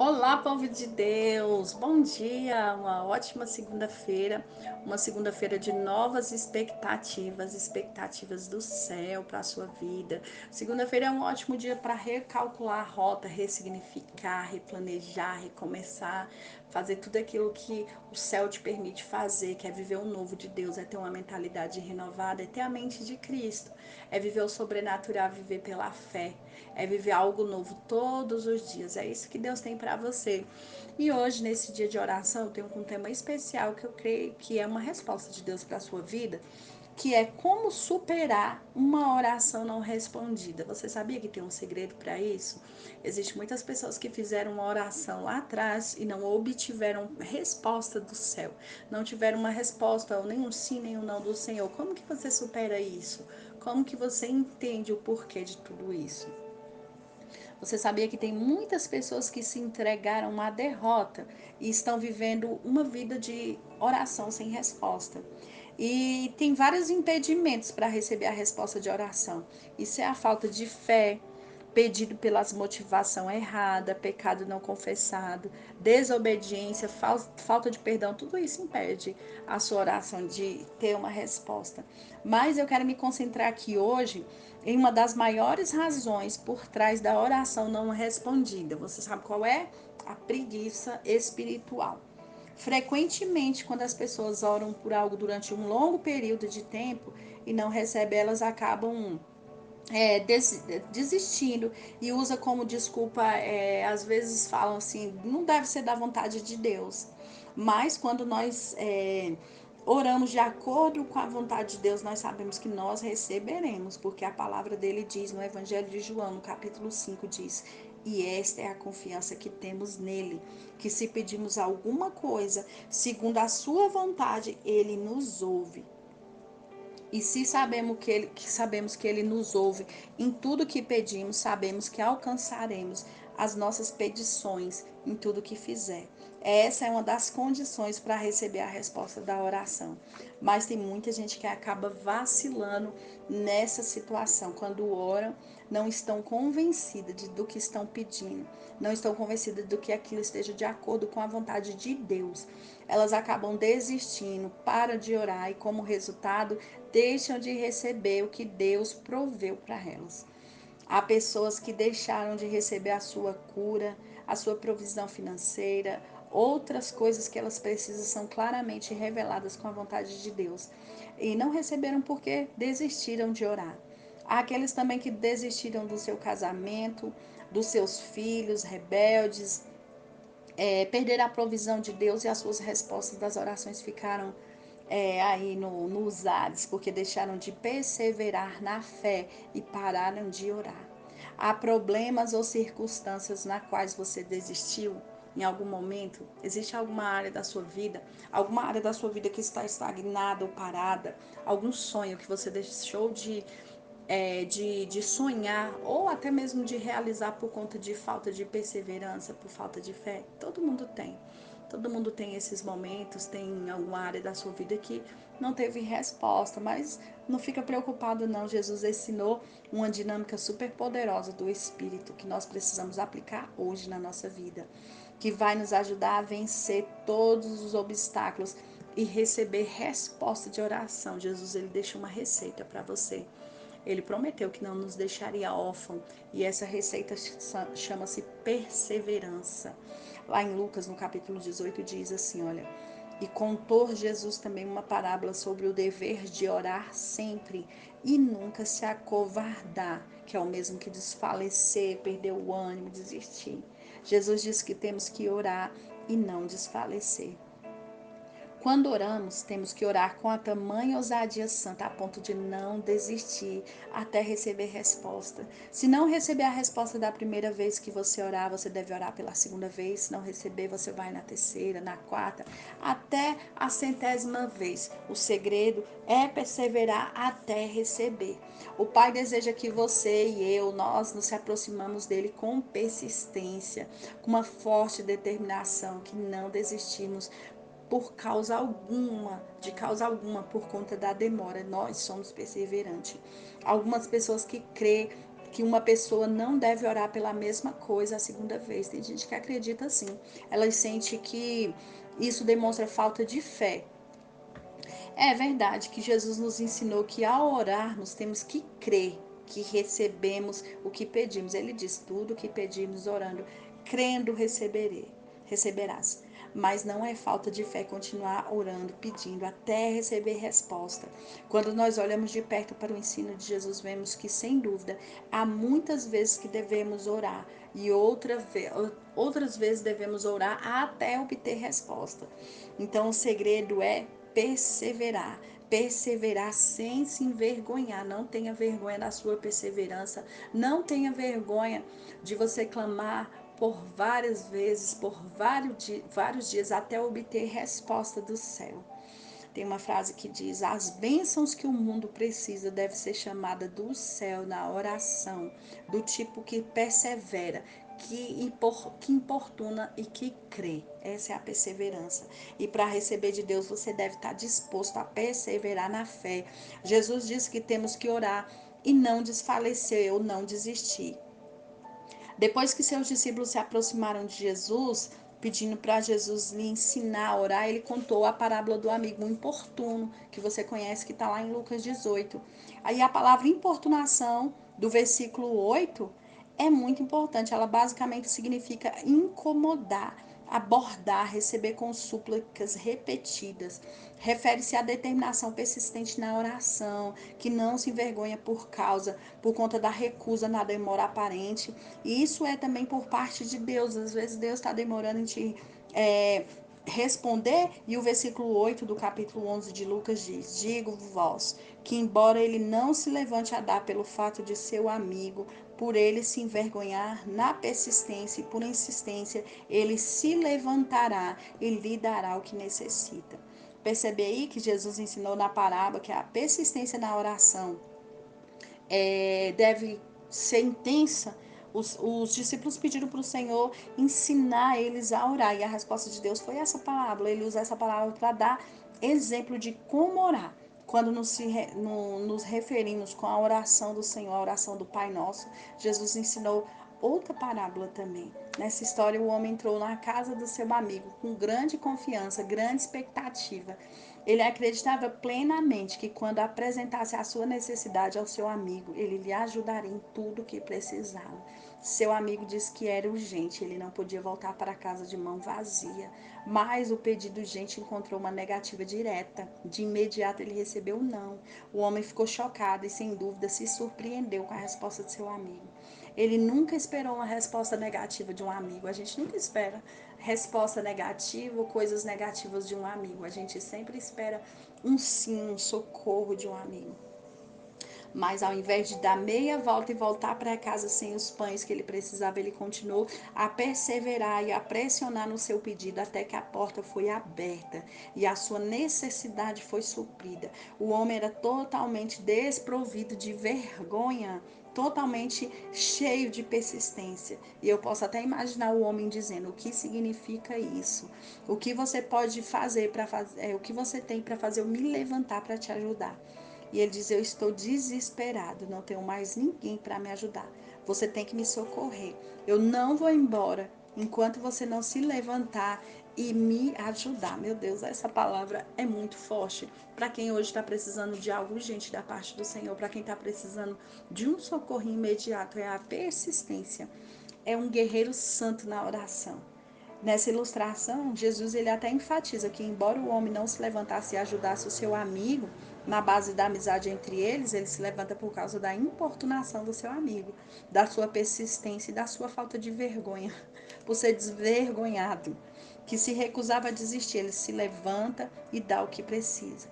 Olá, povo de Deus! Bom dia! Uma ótima segunda-feira, uma segunda-feira de novas expectativas do céu para a sua vida. Segunda-feira é um ótimo dia para recalcular a rota, ressignificar, replanejar, recomeçar, fazer tudo aquilo que o céu te permite fazer, que é viver o novo de Deus, é ter uma mentalidade renovada, é ter a mente de Cristo, é viver o sobrenatural, viver pela fé, é viver algo novo todos os dias. É isso que Deus tem para você. E hoje, nesse dia de oração, eu tenho um tema especial que eu creio que é uma resposta de Deus para a sua vida, que é como superar uma oração não respondida. Você sabia que tem um segredo para isso? Existem muitas pessoas que fizeram uma oração lá atrás e não obtiveram resposta do céu. Não tiveram uma resposta, ou nem um sim, nem um não do Senhor. Como que você supera isso? Como que você entende o porquê de tudo isso? Você sabia que tem muitas pessoas que se entregaram à derrota e estão vivendo uma vida de oração sem resposta. E tem vários impedimentos para receber a resposta de oração. Isso é a falta de fé, pedido pelas motivação errada, pecado não confessado, desobediência, falta de perdão, tudo isso impede a sua oração de ter uma resposta. Mas eu quero me concentrar aqui hoje em uma das maiores razões por trás da oração não respondida. Você sabe qual é? A preguiça espiritual. Frequentemente, quando as pessoas oram por algo durante um longo período de tempo e não recebem, elas acabam desistindo e usa como desculpa, às vezes falam assim, não deve ser da vontade de Deus. Mas quando nós oramos de acordo com a vontade de Deus, nós sabemos que nós receberemos, porque a palavra dele diz no Evangelho de João, no capítulo 5, diz: e esta é a confiança que temos nele, que se pedimos alguma coisa segundo a sua vontade, ele nos ouve. E se sabemos que ele nos ouve em tudo que pedimos, sabemos que alcançaremos as nossas petições em tudo que fizer. Essa é uma das condições para receber a resposta da oração. Mas tem muita gente que acaba vacilando nessa situação. Quando oram, não estão convencidas do que estão pedindo, não estão convencidas do que aquilo esteja de acordo com a vontade de Deus. Elas acabam desistindo, param de orar e, como resultado, deixam de receber o que Deus proveu para elas. Há pessoas que deixaram de receber a sua cura, a sua provisão financeira, outras coisas que elas precisam são claramente reveladas com a vontade de Deus. E não receberam porque desistiram de orar. Há aqueles também que desistiram do seu casamento, dos seus filhos rebeldes, perderam a provisão de Deus e as suas respostas das orações ficaram aí nos ares, porque deixaram de perseverar na fé e pararam de orar. Há problemas ou circunstâncias na quais você desistiu em algum momento? Existe alguma área da sua vida que está estagnada ou parada? Algum sonho que você deixou de sonhar ou até mesmo de realizar por conta de falta de perseverança, por falta de fé? Todo mundo tem. Todo mundo tem esses momentos, tem alguma área da sua vida que não teve resposta, mas não fica preocupado não. Jesus ensinou uma dinâmica super poderosa do Espírito que nós precisamos aplicar hoje na nossa vida, que vai nos ajudar a vencer todos os obstáculos e receber resposta de oração. Jesus, ele deixa uma receita para você. Ele prometeu que não nos deixaria órfão e essa receita chama-se perseverança. Lá em Lucas, no capítulo 18, diz assim, olha: e contou Jesus também uma parábola sobre o dever de orar sempre e nunca se acovardar, que é o mesmo que desfalecer, perder o ânimo, desistir. Jesus disse que temos que orar e não desfalecer. Quando oramos, temos que orar com a tamanha ousadia santa a ponto de não desistir até receber resposta. Se não receber a resposta da primeira vez que você orar, você deve orar pela segunda vez. Se não receber, você vai na terceira, na quarta, até a 100ª vez. O segredo é perseverar até receber. O Pai deseja que você e eu, nós nos aproximamos dele com persistência, com uma forte determinação, que não desistimos de causa alguma, por conta da demora. Nós somos perseverantes. Algumas pessoas que crê que uma pessoa não deve orar pela mesma coisa a segunda vez. Tem gente que acredita assim. Ela sente que isso demonstra falta de fé. É verdade que Jesus nos ensinou que ao orarmos temos que crer que recebemos o que pedimos. Ele diz: tudo que pedimos orando, crendo receberás. Mas não é falta de fé continuar orando, pedindo até receber resposta. Quando nós olhamos de perto para o ensino de Jesus, vemos que, sem dúvida, há muitas vezes que devemos orar e outras vezes devemos orar até obter resposta. Então, o segredo é perseverar. Perseverar sem se envergonhar. Não tenha vergonha da sua perseverança. Não tenha vergonha de você clamar por várias vezes, por vários dias, até obter resposta do céu. Tem uma frase que diz: as bênçãos que o mundo precisa deve ser chamada do céu na oração, do tipo que persevera, que importuna e que crê. Essa é a perseverança. E para receber de Deus, você deve estar disposto a perseverar na fé. Jesus disse que temos que orar e não desfalecer ou não desistir. Depois que seus discípulos se aproximaram de Jesus, pedindo para Jesus lhe ensinar a orar, ele contou a parábola do amigo importuno, que você conhece, que está lá em Lucas 18. Aí a palavra importunação, do versículo 8, é muito importante. Ela basicamente significa incomodar, abordar, receber com súplicas repetidas. Refere-se à determinação persistente na oração, que não se envergonha por conta da recusa na demora aparente. E isso é também por parte de Deus. Às vezes Deus está demorando em te responder, e o versículo 8 do capítulo 11 de Lucas diz: digo-vos que, embora ele não se levante a dar pelo fato de seu amigo, por ele se envergonhar na persistência e por insistência, ele se levantará e lhe dará o que necessita. Percebe aí que Jesus ensinou na parábola que a persistência na oração deve ser intensa. Os discípulos pediram para o Senhor ensinar eles a orar, e a resposta de Deus foi essa palavra. Ele usa essa palavra para dar exemplo de como orar. Quando nos referimos com a oração do Senhor, a oração do Pai Nosso, Jesus ensinou outra parábola também. Nessa história, o homem entrou na casa do seu amigo com grande confiança, grande expectativa. Ele acreditava plenamente que, quando apresentasse a sua necessidade ao seu amigo, ele lhe ajudaria em tudo o que precisava. Seu amigo disse que era urgente, ele não podia voltar para casa de mão vazia. Mas o pedido urgente encontrou uma negativa direta. De imediato ele recebeu um não. O homem ficou chocado e, sem dúvida, se surpreendeu com a resposta de seu amigo. Ele nunca esperou uma resposta negativa de um amigo. A gente nunca espera resposta negativa ou coisas negativas de um amigo. A gente sempre espera um sim, um socorro de um amigo. Mas ao invés de dar meia volta e voltar para casa sem os pães que ele precisava, ele continuou a perseverar e a pressionar no seu pedido até que a porta foi aberta e a sua necessidade foi suprida. O homem era totalmente desprovido de vergonha, totalmente cheio de persistência. E eu posso até imaginar o homem dizendo: o que significa isso? O que você pode fazer para fazer, o que você tem para fazer eu me levantar para te ajudar? E ele diz: eu estou desesperado, não tenho mais ninguém para me ajudar. Você tem que me socorrer. Eu não vou embora enquanto você não se levantar e me ajudar. Meu Deus, essa palavra é muito forte para quem hoje está precisando de algo urgente da parte do Senhor, para quem está precisando de um socorro imediato. É a persistência. É um guerreiro santo na oração. Nessa ilustração, Jesus ele até enfatiza que, embora o homem não se levantasse e ajudasse o seu amigo, na base da amizade entre eles, ele se levanta por causa da importunação do seu amigo, da sua persistência e da sua falta de vergonha, por ser desvergonhado, que se recusava a desistir. Ele se levanta e dá o que precisa.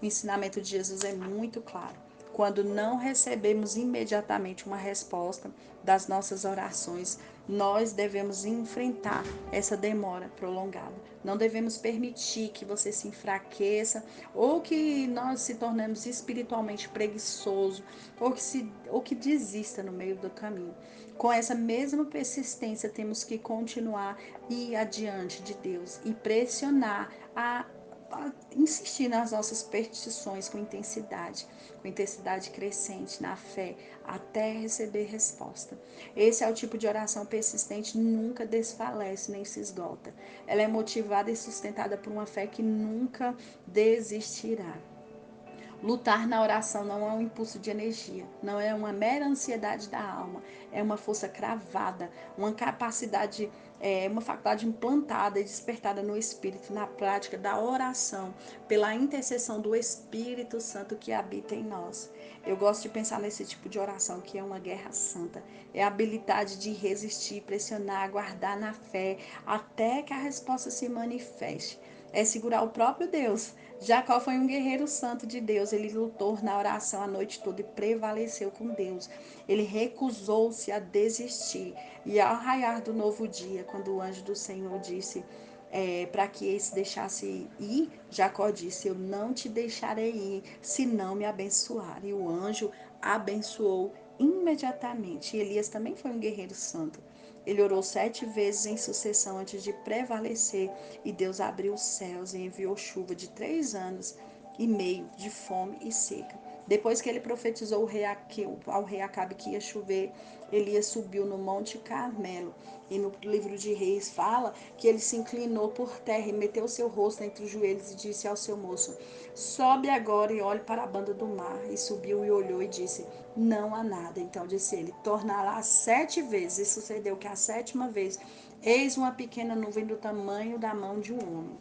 O ensinamento de Jesus é muito claro. Quando não recebemos imediatamente uma resposta das nossas orações, nós devemos enfrentar essa demora prolongada. Não devemos permitir que você se enfraqueça ou que nós se tornemos espiritualmente preguiçosos ou que desista no meio do caminho. Com essa mesma persistência, temos que continuar e ir adiante de Deus e pressionar insistir nas nossas petições com intensidade crescente na fé, até receber resposta. Esse é o tipo de oração persistente, nunca desfalece nem se esgota. Ela é motivada e sustentada por uma fé que nunca desistirá. Lutar na oração não é um impulso de energia, não é uma mera ansiedade da alma, é uma força cravada, uma capacidade, uma faculdade implantada e despertada no espírito, na prática da oração, pela intercessão do Espírito Santo que habita em nós. Eu gosto de pensar nesse tipo de oração que é uma guerra santa, é a habilidade de resistir, pressionar, aguardar na fé, até que a resposta se manifeste. É segurar o próprio Deus. Jacó foi um guerreiro santo de Deus. Ele lutou na oração a noite toda e prevaleceu com Deus. Ele recusou-se a desistir. E ao raiar do novo dia, quando o anjo do Senhor disse para que esse deixasse ir, Jacó disse: Eu não te deixarei ir, se não me abençoar. E o anjo abençoou imediatamente. E Elias também foi um guerreiro santo. Ele orou 7 vezes em sucessão antes de prevalecer, e Deus abriu os céus e enviou chuva de 3 anos e meio de fome e seca. Depois que ele profetizou ao rei Acabe que ia chover, Elias subiu no Monte Carmelo. E no livro de Reis fala que ele se inclinou por terra e meteu seu rosto entre os joelhos e disse ao seu moço: Sobe agora e olhe para a banda do mar. E subiu e olhou e disse: Não há nada. Então disse ele: Tornará 7 vezes. E sucedeu que a 7ª vez, eis uma pequena nuvem do tamanho da mão de um homem.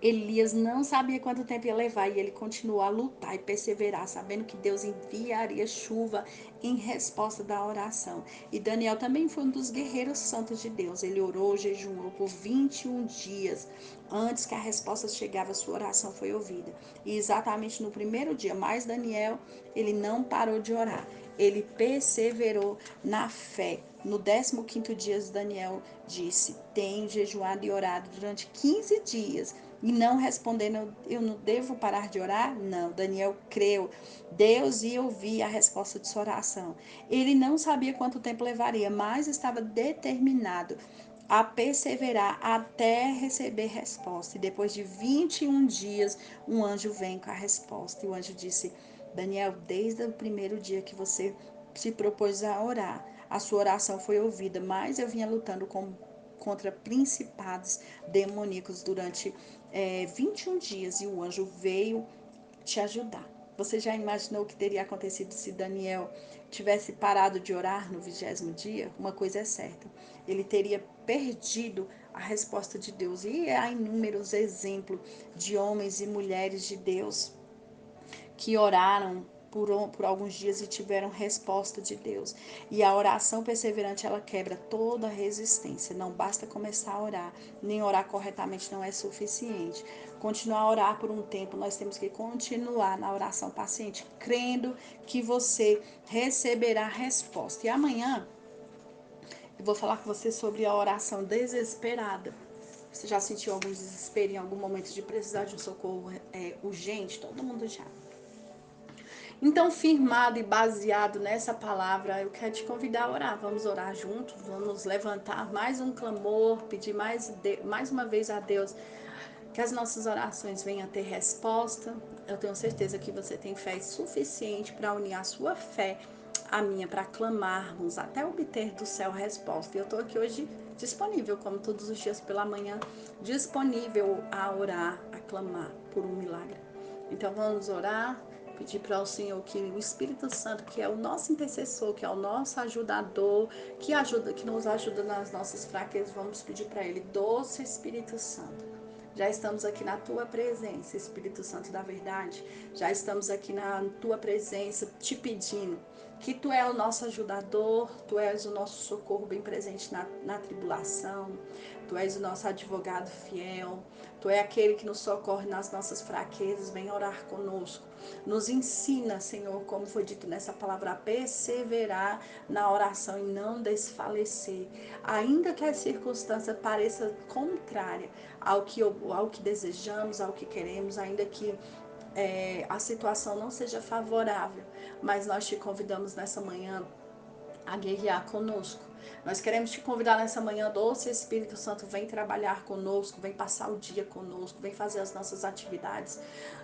Elias não sabia quanto tempo ia levar e ele continuou a lutar e perseverar, sabendo que Deus enviaria chuva em resposta da oração. E Daniel também foi um dos guerreiros santos de Deus. Ele orou, jejuou por 21 dias. Antes que a resposta chegasse, sua oração foi ouvida. E exatamente no primeiro dia, mais Daniel, ele não parou de orar. Ele perseverou na fé. No 15º dia, Daniel disse: Tenho jejuado e orado durante 15 dias. E não respondendo, eu não devo parar de orar? Não, Daniel creu. Deus ia ouvir a resposta de sua oração. Ele não sabia quanto tempo levaria, mas estava determinado a perseverar até receber resposta. E depois de 21 dias, um anjo vem com a resposta. E o anjo disse: Daniel, desde o primeiro dia que você se propôs a orar, a sua oração foi ouvida, mas eu vinha lutando contra principados demoníacos durante 21 dias e o anjo veio te ajudar. Você já imaginou o que teria acontecido se Daniel tivesse parado de orar no 20º dia? Uma coisa é certa, ele teria perdido a resposta de Deus. E há inúmeros exemplos de homens e mulheres de Deus que oraram por alguns dias e tiveram resposta de Deus. E a oração perseverante, ela quebra toda resistência. Não basta começar a orar, nem orar corretamente não é suficiente. Continuar a orar por um tempo, nós temos que continuar na oração paciente, crendo que você receberá resposta. E amanhã eu vou falar com você sobre a oração desesperada. Você já sentiu algum desespero em algum momento de precisar de um socorro urgente? Todo mundo já. Então, firmado e baseado nessa palavra, eu quero te convidar a orar. Vamos orar juntos, vamos levantar mais um clamor, pedir mais uma vez a Deus que as nossas orações venham a ter resposta. Eu tenho certeza que você tem fé suficiente para unir a sua fé à minha, para clamarmos até obter do céu resposta. E eu estou aqui hoje disponível, como todos os dias pela manhã, disponível a orar, a clamar por um milagre. Então vamos orar, pedir para o Senhor que o Espírito Santo, que é o nosso intercessor, que é o nosso ajudador, que nos ajuda nas nossas fraquezas, vamos pedir para Ele: doce Espírito Santo, já estamos aqui na Tua presença, Espírito Santo da verdade, já estamos aqui na Tua presença te pedindo que Tu és o nosso ajudador, Tu és o nosso socorro bem presente na tribulação, Tu és o nosso advogado fiel, Tu és aquele que nos socorre nas nossas fraquezas. Vem orar conosco. Nos ensina, Senhor, como foi dito nessa palavra, a perseverar na oração e não desfalecer. Ainda que a circunstância pareça contrária ao que desejamos, ao que queremos, ainda que a situação não seja favorável, mas nós te convidamos nessa manhã a guerrear conosco. Nós queremos te convidar nessa manhã doce, Espírito Santo, vem trabalhar conosco, vem passar o dia conosco, vem fazer as nossas atividades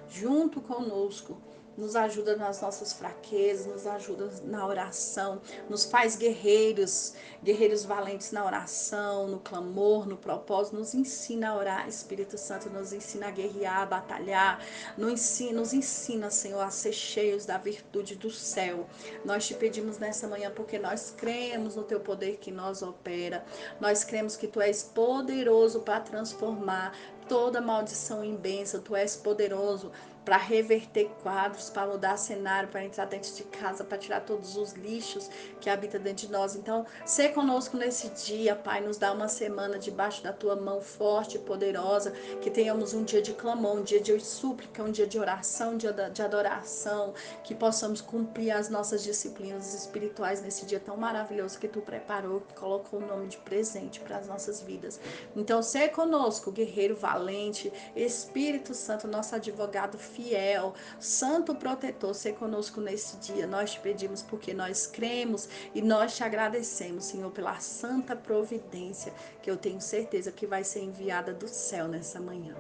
junto conosco. Nos ajuda nas nossas fraquezas, nos ajuda na oração, nos faz guerreiros, guerreiros valentes na oração, no clamor, no propósito, nos ensina a orar, Espírito Santo, nos ensina a guerrear, a batalhar, nos ensina, Senhor, a ser cheios da virtude do céu. Nós te pedimos nessa manhã porque nós cremos no teu poder que nós opera, nós cremos que tu és poderoso para transformar toda maldição em bênção, tu és poderoso para reverter quadros, para mudar cenário, para entrar dentro de casa, para tirar todos os lixos que habitam dentro de nós. Então, ser conosco nesse dia, Pai, nos dá uma semana debaixo da tua mão forte e poderosa, que tenhamos um dia de clamor, um dia de súplica, um dia de oração, um dia de adoração, que possamos cumprir as nossas disciplinas espirituais nesse dia tão maravilhoso que tu preparou, que colocou o nome de presente para as nossas vidas. Então, ser conosco, guerreiro valente, Espírito Santo, nosso advogado fiel, santo protetor, ser conosco nesse dia. Nós te pedimos porque nós cremos e nós te agradecemos, Senhor, pela santa providência que eu tenho certeza que vai ser enviada do céu nessa manhã.